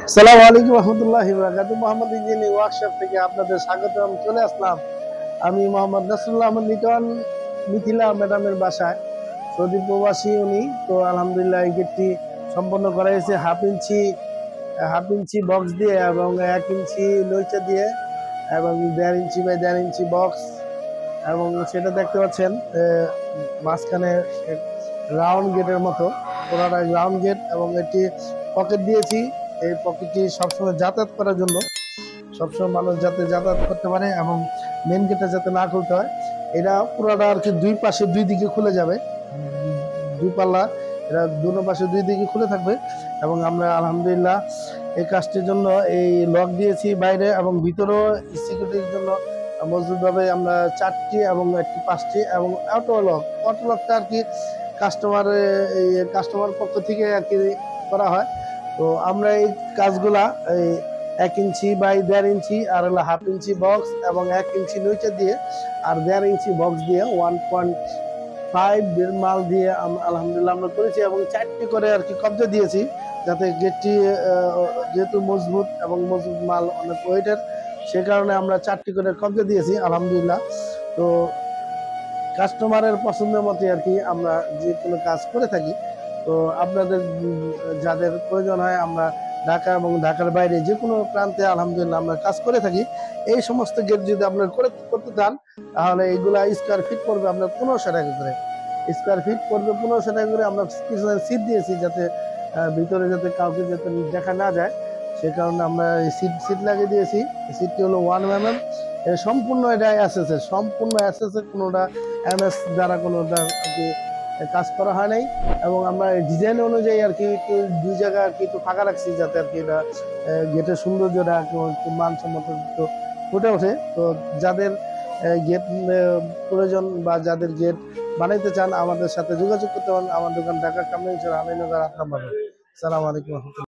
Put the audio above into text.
আসসালামু আলাইকুম রহমতুল্লাহি ওয়া বারাকাতুহু। মোহাম্মদ ইঞ্জিনিয়ারিং ওয়ার্কশপ থেকে আপনাদের স্বাগতম। চলে আসলাম আমি মোহাম্মদ নাসরুল্লাহ আহমদ লিটন, মিথিলা ম্যাডামের বাসায়। সৌদি প্রবাসী উনি। তো আলহামদুলিল্লাহ এই গেটটি সম্পন্ন করা হয়েছে হাফ ইঞ্চি বক্স দিয়ে এবং 1 ইঞ্চি লইচা দিয়ে এবং 1.5 ইঞ্চি বাই 1.5 ইঞ্চি বক্স, এবং সেটা দেখতে পাচ্ছেন মাঝখানে রাউন্ড গেটের মতো পুরোটা রাউন্ড গেট, এবং একটি পকেট দিয়েছি। এই পকেটটি সবসময় যাতায়াত করার জন্য, সবসময় মানুষ যাতে যাতায়াত করতে পারে এবং মেন গেটটা যাতে না খুলতে হয়। এটা পুরোটা আর কি দুই পাশে দুই দিকে খুলে যাবে, দুই পাল্লা, এটা দুনো পাশে দুই দিকে খুলে থাকবে। এবং আমরা আলহামদুলিল্লাহ এই কাজটির জন্য এই লক দিয়েছি বাইরে এবং ভিতরেও সিকিউরিটির জন্য মজবুতভাবে আমরা 4টি এবং একটি 5টি, এবং অটো লকটা আর কি কাস্টমার পক্ষ থেকে আর কি করা হয়। তো আমরা এই কাজগুলা এই 1 ইঞ্চি বাই 1.5 ইঞ্চি আর হলো 1/2 ইঞ্চি বক্স এবং 1 ইঞ্চি নিচে দিয়ে আর 1.5 ইঞ্চি বক্স দিয়ে 1.5 মাল দিয়ে আলহামদুলিল্লাহ আমরা করেছি, এবং 4টি করে আর কি কবজা দিয়েছি, যাতে গেটটি যেহেতু মজবুত এবং মজবুত মাল অনেক ওয়েটের, সে কারণে আমরা 4টি করে কবজা দিয়েছি আলহামদুলিল্লাহ। তো কাস্টমারের পছন্দের মতো আর কি আমরা যে কোনো কাজ করে থাকি। তো আপনাদের যাদের প্রয়োজন হয়, আমরা ঢাকা এবং ঢাকার বাইরে যে কোনো প্রান্তে আলহামদুলিল্লাহ আমরা কাজ করে থাকি। এই সমস্ত গেট যদি আপনারা করতে চান, তাহলে এইগুলা স্কোয়ার ফিট পড়বে আপনার 1500 টাকা করে। স্কোয়ার ফিট পড়বে 1500 টাকা করে। আমরা কিছু সিট দিয়েছি যাতে ভিতরে যাতে কাউকে যাতে দেখা না যায়, সে কারণে আমরা সিট লাগিয়ে দিয়েছি। সিটটি হলো 1 mm। সম্পূর্ণ এটা সম্পূর্ণ কোনোটা MS দ্বারা কোনোটা আর কি কাজ করা হয় নাই। এবং আমরা ডিজাইন অনুযায়ী আর কি একটু দুই জায়গা আর কি একটু ফাঁকা রাখছি, যাতে আর কি এটা গেটের সৌন্দর্যটা একটু মানসম্মত একটু ফুটে ওঠে। তো যাদের গেট প্রয়োজন বা যাদের গেট বানাইতে চান, আমাদের সাথে যোগাযোগ করতে পারেন। আমার দোকান ঢাকা কামরাঙ্গীরচর আমিনগর 8 নম্বর। আসসালামু আলাইকুম।